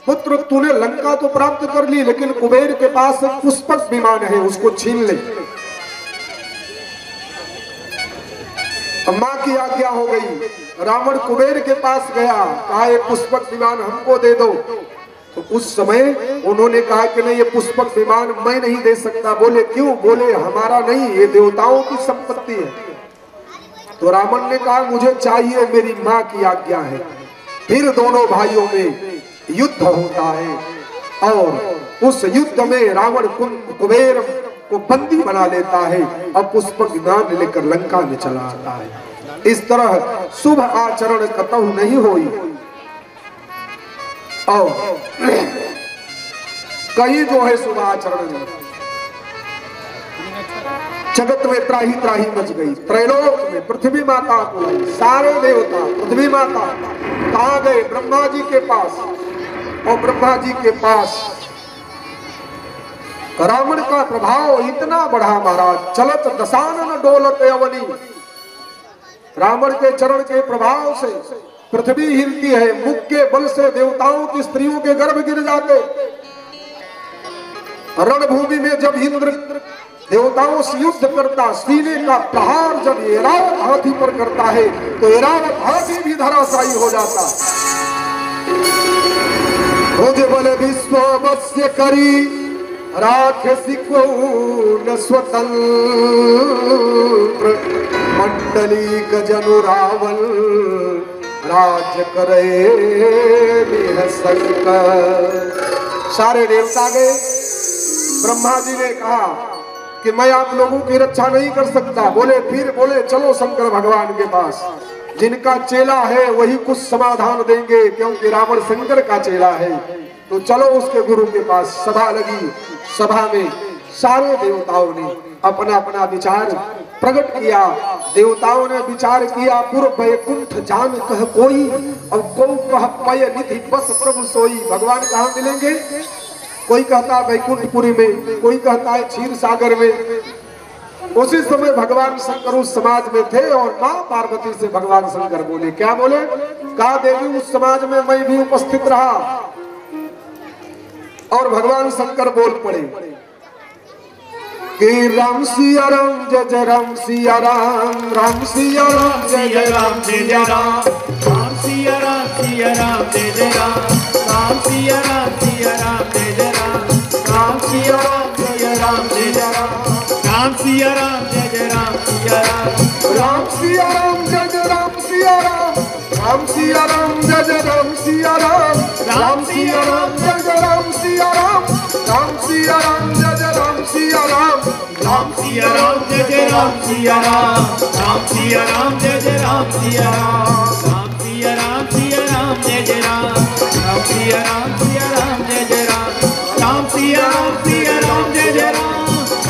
पुत्र तूने लंका तो प्राप्त कर ली, लेकिन कुबेर के पास एक पुष्पक विमान है, उसको छीन ले। मां की आज्ञा हो गई। रावण कुबेर के पास गया, कहा ये पुष्पक विमान हमको दे दो। तो उस समय उन्होंने कहा कि नहीं, ये पुष्पक विमान मैं नहीं दे सकता। बोले क्यों? बोले हमारा नहीं, ये देवताओं की संपत्ति है। तो रावण ने कहा मुझे चाहिए, मेरी माँ की आज्ञा है। फिर दोनों भाइयों में युद्ध होता है और उस युद्ध में रावण कुबेर को बंदी बना लेता है और पुष्पक विमान लेकर लंका में चला आता है। इस तरह शुभ आचरण कतहु नहीं हुई। और कहीं जो है शुभ आचरण में जगत में त्राही त्राही मच गई। त्रैलोक में पृथ्वी माता को सारे देवता पृथ्वी माता कहाँ गए? ब्रह्मा जी के पास। और ब्रह्मा जी के पास रावण का प्रभाव इतना बढ़ा महाराज, चलत दशानन डोलत अवनी। रावण के चरण के प्रभाव से पृथ्वी हिलती है, मुख के बल से देवताओं की स्त्रियों के गर्भ गिर जाते। रणभूमि में जब इंद्र देवताओं से युद्ध करता, सीने का प्रहार जब ऐरावत हाथी पर करता है तो ऐरावत हाथी भी धराशायी हो जाता। मुझे बोले विश्व वश्य करी राक्षसी को न स्वतंत्र मंडली गजनु रावण राज्य करे शंकर। सारे देवता गए। ब्रह्मा जी ने कहा कि मैं आप लोगों की रक्षा नहीं कर सकता। बोले फिर बोले चलो शंकर भगवान के पास, जिनका चेला है वही कुछ समाधान देंगे, क्योंकि रावण शंकर का चेला है। तो चलो उसके गुरु के पास। सभा लगी। सभा में सारे देवताओं ने अपना अपना विचार प्रकट किया। देवताओं ने विचार किया, पूर्व वैकुंठ जान कह कोई, और को कह पय निधि बस प्रभु सोई। भगवान कहाँ मिलेंगे? कोई कहता है वैकुंठपुरी में, कोई कहता है क्षीर सागर में। उसी समय भगवान शंकर उस समाज में थे और मां पार्वती से भगवान शंकर बोले, क्या बोले? कहा देवी उस समाज में मैं भी उपस्थित रहा। और भगवान शंकर बोल पड़े कि राम सिया राम जय जय राम सिया राम, राम सिया राम जय जय राम जय राम, राम सिया राम जय जय राम, राम सिया राम जय जय राम, राम सिया राम जय राम जय राम, राम सिया राम जय राम सिया राम, राम सिया राम जय जय राम सिया राम, राम सिया राम जय जय राम सिया राम, राम सिया राम जय जय राम सिया राम, राम सिया राम जय जय राम सिया राम, राम सिया राम जय जय राम सिया राम, राम सिया राम जय जय राम सिया राम, राम सिया राम जय जय राम, राम सिया राम जय जय राम, राम सिया राम जय जय राम,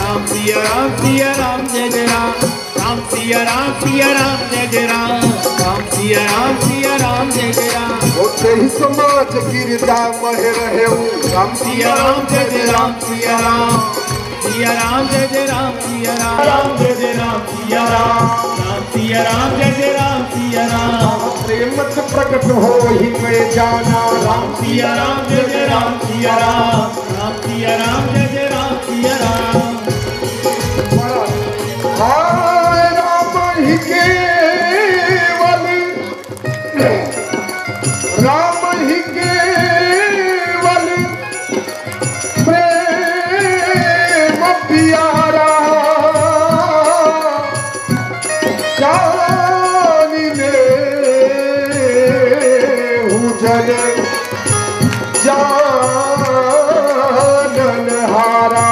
राम सिया राम जय जय राम, राम सिया राम जय जय राम, राम सिया राम जय जय राम। होते ही समाज गिरजा मह रहे राम सिया राम जय जय राम सिया राम, सिया राम जय जय राम सिया राम जय जय राम सिया राम, राम सिया राम जय जय राम सिया राम, प्रेमत प्रकट हो ही मैं जाना। राम सिया राम जय जय राम सिया राम, राम सिया राम जय जय राम सिया राम। हाय राम ही केवल, राम ही केवल प्रेम प्यारा, जानिने जन जानन हारा।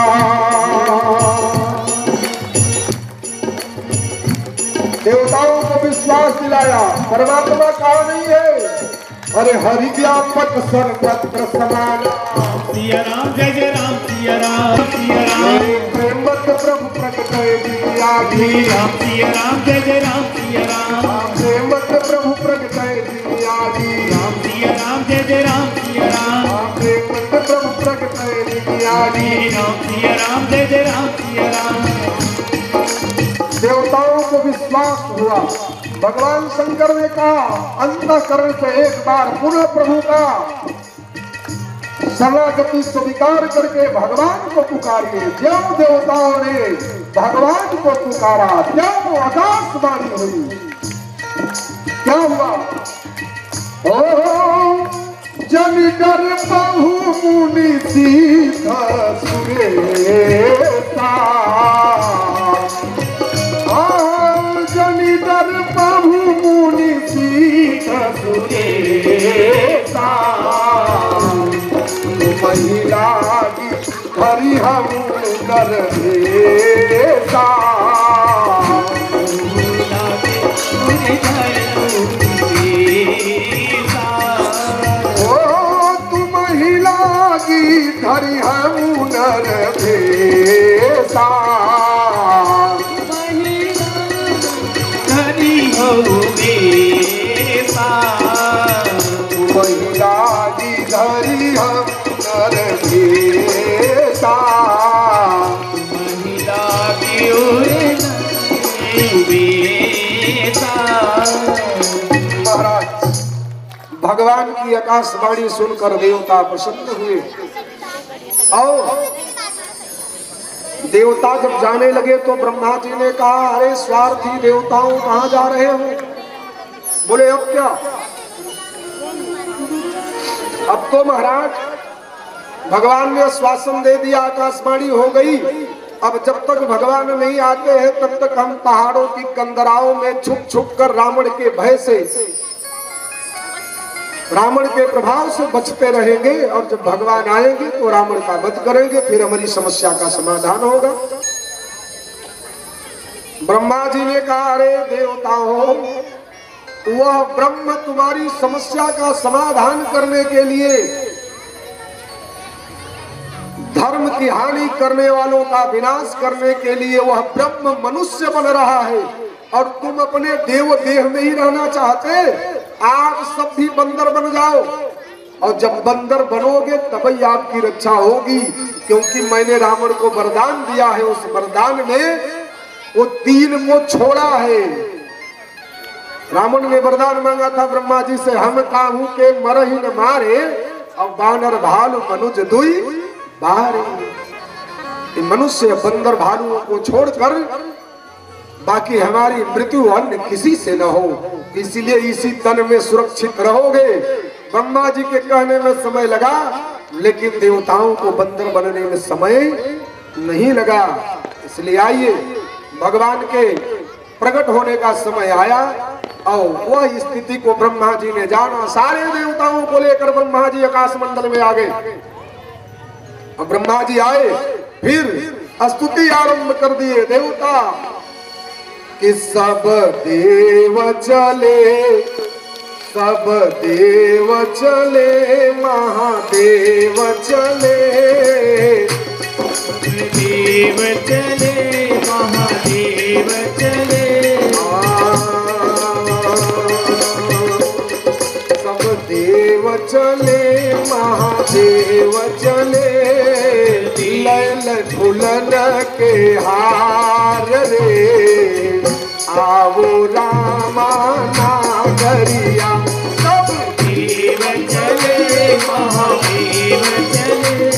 देवताओं को विश्वास दिलाया, परमात्मा कहाँ नहीं है? अरे हरि व्यापक सर्वत्र समान। सिया राम जय जय राम सिया राम, सिया राम प्रेमत प्रभु प्रकट दिया दी। राम सिया राम जय जय राम सिया राम, प्रेमत प्रभु प्रकट दिया दी। राम सिया राम जय जय राम सिया राम, प्रेमत प्रभु प्रकट दिया दी। राम सिया राम जय जय राम सिया राम। देवताओं को विश्वास हुआ। भगवान शंकर ने कहा अंतःकरण से एक बार पुनः प्रभु का शरणागति स्वीकार करके भगवान को पुकारिए। जब देवताओं ने भगवान को पुकारा जब आकाशवाणी हुई, क्या हुआ? ओ जन डर बहु मुनि सीधा सुरेता, जनि डर बहु मुनि सीधा सुरेता, महिला हरि हम कर देता। ओ तू उमेशा महिला धरी हम नर भेषा महिला की उमेशा। महाराज भगवान की आकाशवाणी सुनकर देवता प्रसन्न हुए और देवता जब जाने लगे तो ब्रह्मा जी ने कहा, अरे स्वार्थी देवताओं कहाँ जा रहे हो? बोले अब क्या? अब तो महाराज भगवान ने आश्वासन दे दिया, आकाशवाणी हो गई। अब जब तक भगवान नहीं आते हैं तब तक हम पहाड़ों की कंदराओं में छुप छुप कर रावण के भय से, रावण के प्रभाव से बचते रहेंगे और जब भगवान आएंगे तो रावण का वध करेंगे, फिर हमारी समस्या का समाधान होगा। ब्रह्मा जी ने कहा, अरे देवताओं, वह ब्रह्म तुम्हारी समस्या का समाधान करने के लिए धर्म की हानि करने वालों का विनाश करने के लिए वह ब्रह्म मनुष्य बन रहा है और तुम अपने देव देह में ही रहना चाहते। आप सब भी बंदर बन जाओ और जब बंदर बनोगे तभी आपकी रक्षा होगी, क्योंकि मैंने रावण को वरदान दिया है। उस वरदान में वो 3 को छोड़ा है। रावण ने वरदान मांगा था ब्रह्मा जी से, हम काहू के मरहि न मारे और बानर भालू मनुज दुई बारे। मनुष्य बंदर भालुओं को छोड़कर बाकी हमारी मृत्यु अन्य किसी से न हो, इसीलिए इसी तन में सुरक्षित रहोगे। ब्रह्मा जी के कहने में समय लगा, लेकिन देवताओं को बंदर बनने में समय नहीं लगा। इसलिए आइए, भगवान के प्रकट होने का समय आया और वह स्थिति को ब्रह्मा जी ने जाना। सारे देवताओं को लेकर ब्रह्मा जी आकाश मंडल में आ गए। अब ब्रह्मा जी आए, फिर स्तुति आरंभ कर दिए देवता कि सब देव चले, सब देव चले, महादेव चले, देव चले, महादेव चले, सब देव चले, महादेव चले, लैल झुलन के हार रे, आवो रामा नागरिया। सब देव चले, महादेव चले,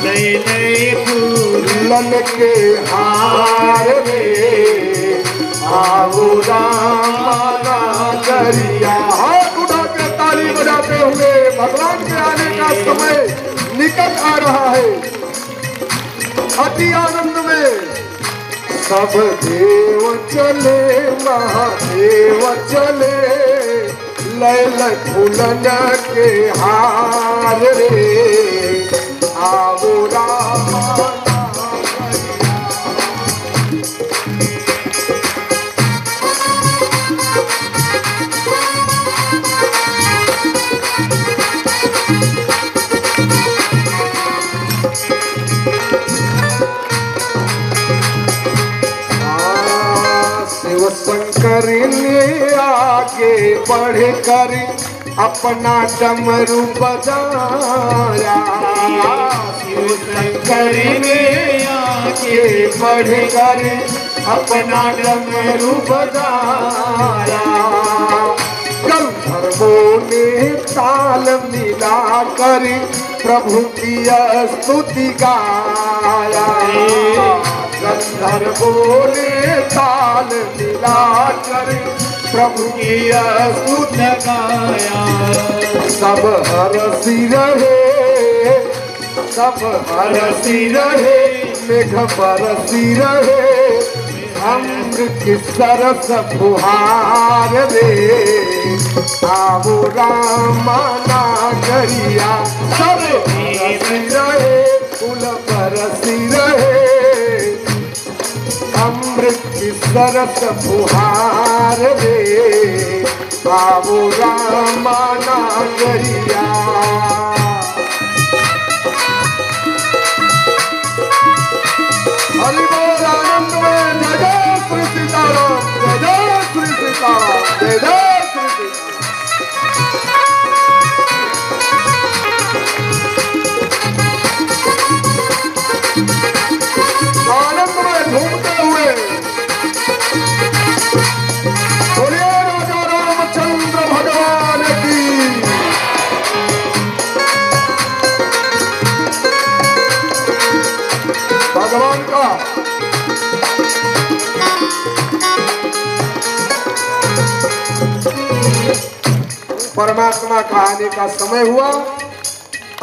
नए नए झुलन के हार रे, आवो रामा नागरिया। हाथ उठा के ताली बजाते हुए भगवान के आने का समय निकट आ रहा है। अति आनंद में सब देव चले, महादेव चले, लैल झुलन के हार रे, आवो रामा शंकर ने आगे बढ़ कर अपना डमरू बजाया। शिव शंकर ने आगे बढ़ कर अपना डमरू बजाया। गंधर्वों ने ताल मिला कर प्रभु की स्तुति गाया। गंधर्वों ने ताल मिला कर प्रभु की स्तुति गाया। सब हरसी रहे, सब हरसी रहे, मेघ बरसी रहे, अमृत सरस फुहार रे, आवो रामा नागरिया। सब हरसी रहे, फूल बरसी रहे, अमृत की सरस फुहार रे, आवो रामा नागरिया। हरि बोल आनंद में जय जय श्री सीताराम, जय जय श्री सीताराम। जय जय श्री कृष्ण। आनंद में झूमते हुए बोलिए राजा रामचंद्र भगवान की। भगवान का परमात्मा का आने का समय हुआ।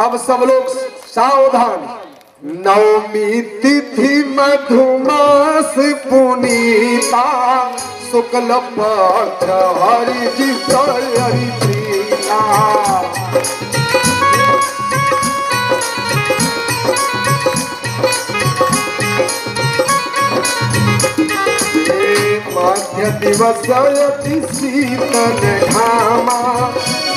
अब सब लोग सावधान। नवमी तिथि मधुमास पुनीता शुक्ल पक्ष हरि जी हरि प्रीता। मध्य दिवस अति शीतल घामा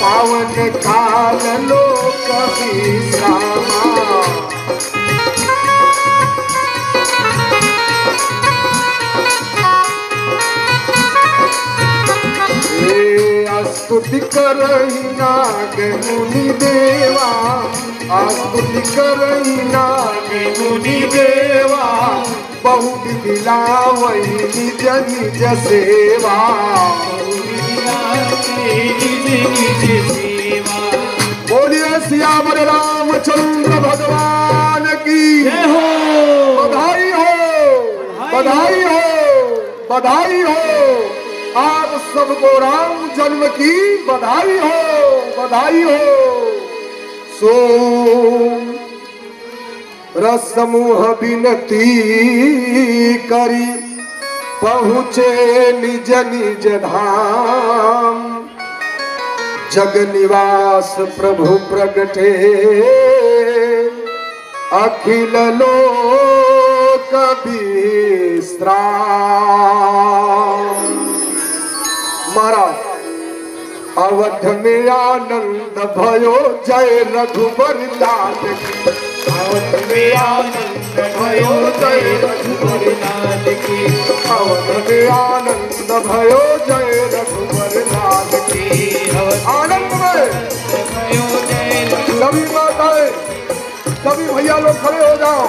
पावन काल लोक विश्रामा। स्तुति करहि नाग मुनि देवा स्तुति करहि नाग मुनि देवा बहु विधि लावहि निज निज सेवा। बोलिए सियावर रामचंद्र भगवान की जय हो। बधाई हो बधाई हो बधाई हो। आप सबको राम जन्म की बधाई हो बधाई हो। सो रसमूह विनती करी पहुँचे निज निज धाम। जग निवास प्रभु प्रगटे अखिल लोक विश्राम। महाराज अवध में आनंद भयो जय रघुबर लाल की। अवध में आनंद भयो जय रघुबर लाल की। अवध में आनंद भयो जय रघुबर लाल की। आनंद में सभी माताएं सभी भैया लोग खड़े हो जाओ।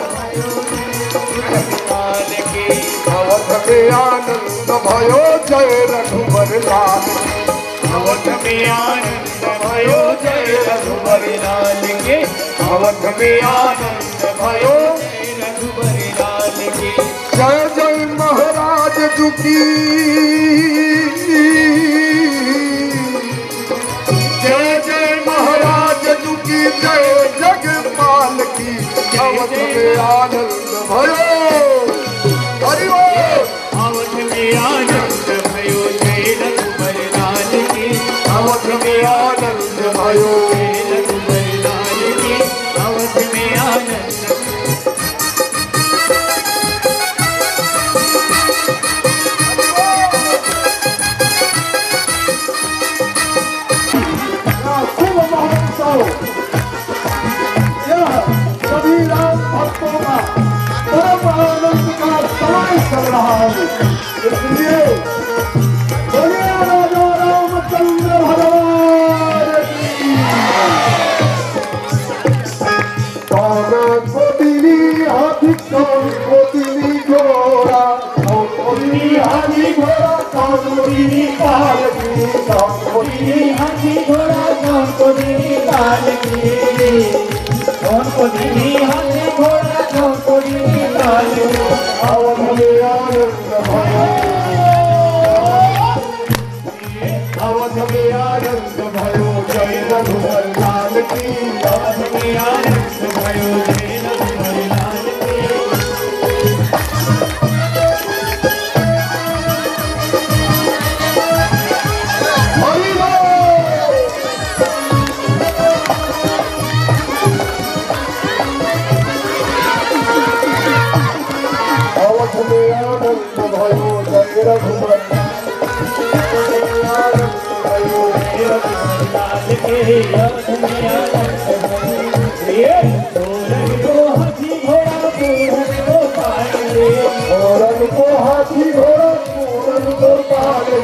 अवध में आनंद भयो जय रघुबर लाल की। अवध में आनंद भयो जय रघुबर लाल के। अवध में आनंद भयो जय रघुबर लाल के। जय जय महाराज जी की जय जय महाराज जी की जय जगपाल की। अवध में आनंद भयो हरि बोल। अवध में आनंद भयो जय रघुबर लाल की। अवध में आनंद भयो जय रघुबर लाल की। अवध में आनंद शुभ महोत्सव यह सभी राम भक्तों का परम आनंद का समय चल रहा है। इसलिए बोलिए राजा रामचंद्र भगवान की। कौन कोटिनी हाथी कौन कोटिनी घोड़ा कौन कोटिनी हाथी घोड़ा कौन कोटिनी पालकी कौन कोटिनी हाथी घोड़ा कौन कोटिनी पालकी कौन कोटिनी हाथी घोड़ा कौन कोटिनी पालकी। अवध में आनंद भयो अवध में आनंद भयो जय रघुबर लाल की। अवध में आनंद भयो जय रघुबर लाल की। हरि बोल। अवध में आनंद भयो जय रघुबर हाथी घोड़ा पूरन को पाले।